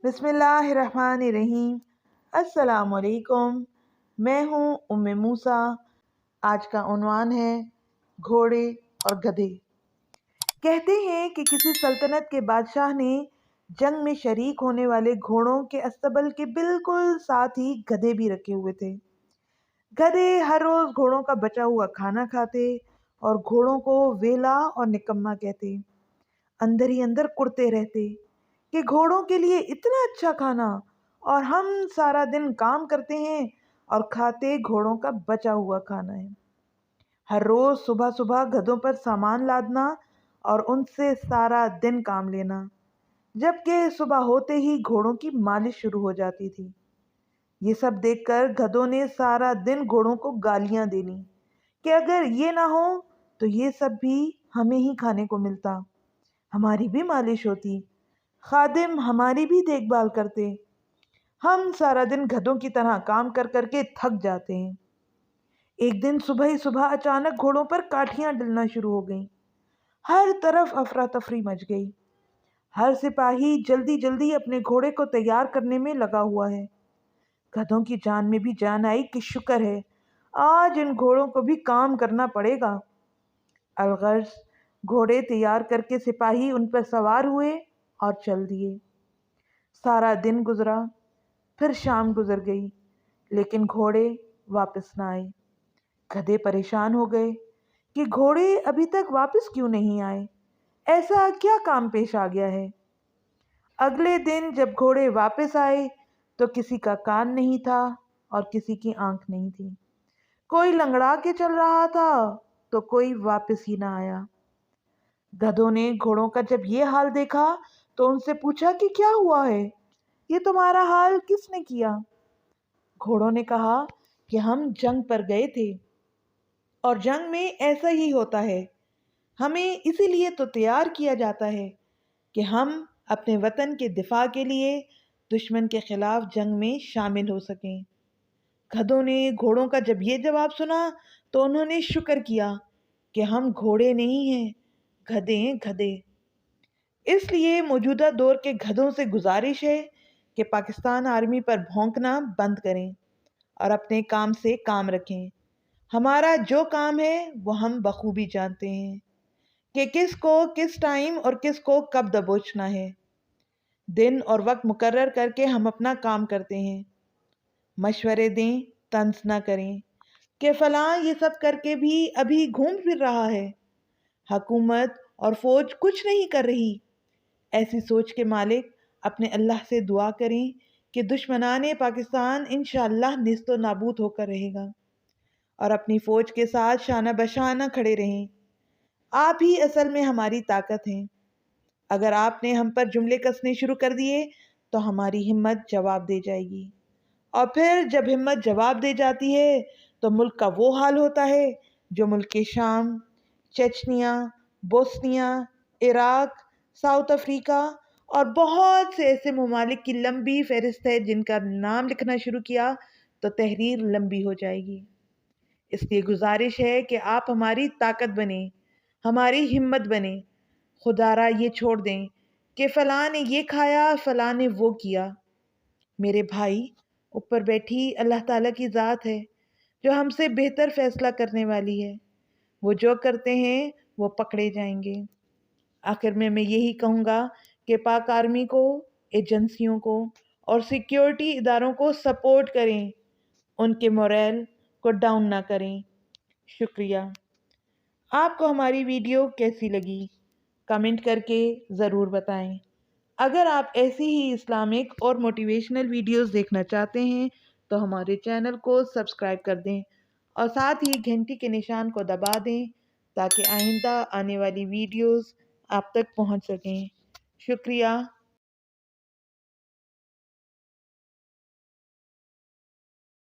बिस्मिल्लाहिर्रहमानिर्रहीम। अस्सलाम वालेकुम। मैं हूँ उम्मे मूसा। आज का उन्वान है घोड़े और गधे। कहते हैं कि किसी सल्तनत के बादशाह ने जंग में शरीक होने वाले घोड़ों के अस्तबल के बिल्कुल साथ ही गधे भी रखे हुए थे। गधे हर रोज घोड़ों का बचा हुआ खाना खाते और घोड़ों को वेला और निकम्मा कहते। अंदर ही अंदर कुड़ते रहते कि घोड़ों के लिए इतना अच्छा खाना और हम सारा दिन काम करते हैं और खाते घोड़ों का बचा हुआ खाना है। हर रोज सुबह सुबह गधों पर सामान लादना और उनसे सारा दिन काम लेना, जबकि सुबह होते ही घोड़ों की मालिश शुरू हो जाती थी। ये सब देखकर गधों ने सारा दिन घोड़ों को गालियां देनी कि अगर ये ना हो तो ये सब भी हमें ही खाने को मिलता, हमारी भी मालिश होती, खादिम हमारी भी देखभाल करते। हम सारा दिन गधों की तरह काम कर करके थक जाते हैं। एक दिन सुबह ही सुबह अचानक घोड़ों पर काठियां डलना शुरू हो गईं। हर तरफ अफरा तफरी मच गई। हर सिपाही जल्दी जल्दी अपने घोड़े को तैयार करने में लगा हुआ है। गधों की जान में भी जान आई कि शुक्र है, आज इन घोड़ों को भी काम करना पड़ेगा। अलगर्ज घोड़े तैयार करके सिपाही उन पर सवार हुए और चल दिए। सारा दिन गुजरा, फिर शाम गुजर गई, लेकिन घोड़े वापस ना आए। गधे परेशान हो गए कि घोड़े अभी तक वापस क्यों नहीं आए, ऐसा क्या काम पेश आ गया है। अगले दिन जब घोड़े वापस आए तो किसी का कान नहीं था और किसी की आंख नहीं थी। कोई लंगड़ा के चल रहा था तो कोई वापस ही ना आया। गधों ने घोड़ों का जब ये हाल देखा तो उनसे पूछा कि क्या हुआ है, ये तुम्हारा हाल किसने किया। घोड़ों ने कहा कि हम जंग पर गए थे और जंग में ऐसा ही होता है। हमें इसीलिए तो तैयार किया जाता है कि हम अपने वतन के दिफा के लिए दुश्मन के खिलाफ जंग में शामिल हो सकें। गधों ने घोड़ों का जब ये जवाब सुना तो उन्होंने शुक्र किया कि हम घोड़े नहीं हैं, गधे हैं, गधे। इसलिए मौजूदा दौर के गधों से गुजारिश है कि पाकिस्तान आर्मी पर भौंकना बंद करें और अपने काम से काम रखें। हमारा जो काम है वो हम बखूबी जानते हैं कि किस को किस टाइम और किस को कब दबोचना है। दिन और वक्त मुकर्रर करके हम अपना काम करते हैं। मशवरे दें, तंज ना करें कि फलां ये सब करके भी अभी घूम फिर रहा है, हुकूमत और फौज कुछ नहीं कर रही। ऐसी सोच के मालिक अपने अल्लाह से दुआ करें कि दुश्मनाने पाकिस्तान इंशाअल्लाह निस्तो नाबूद होकर रहेगा और अपनी फौज के साथ शाना बशाना खड़े रहें। आप ही असल में हमारी ताकत हैं। अगर आपने हम पर जुमले कसने शुरू कर दिए तो हमारी हिम्मत जवाब दे जाएगी, और फिर जब हिम्मत जवाब दे जाती है तो मुल्क का वो हाल होता है जो मुल्क के शाम, Chechnya, Bosnia, Iraq, south Africa और बहुत से ऐसे ममालिक की लंबी फहरिस्त है जिनका नाम लिखना शुरू किया तो तहरीर लंबी हो जाएगी। इसलिए गुजारिश है कि आप हमारी ताकत बने, हमारी हिम्मत बने। खुदारा ये छोड़ दें कि फलां ने ये खाया, फलां ने वो किया। मेरे भाई, ऊपर बैठी अल्लाह ताला की ज़ात है जो हमसे बेहतर फैसला करने वाली है। वो जो करते हैं वो पकड़े जाएंगे। आखिर में मैं यही कहूँगा कि पाक आर्मी को, एजेंसियों को और सिक्योरिटी इदारों को सपोर्ट करें, उनके मोरल को डाउन ना करें। शुक्रिया। आपको हमारी वीडियो कैसी लगी कमेंट करके ज़रूर बताएं। अगर आप ऐसी ही इस्लामिक और मोटिवेशनल वीडियोस देखना चाहते हैं तो हमारे चैनल को सब्सक्राइब कर दें और साथ ही घंटी के निशान को दबा दें ताकि आइंदा आने वाली वीडियोस आप तक पहुंच सकें। शुक्रिया।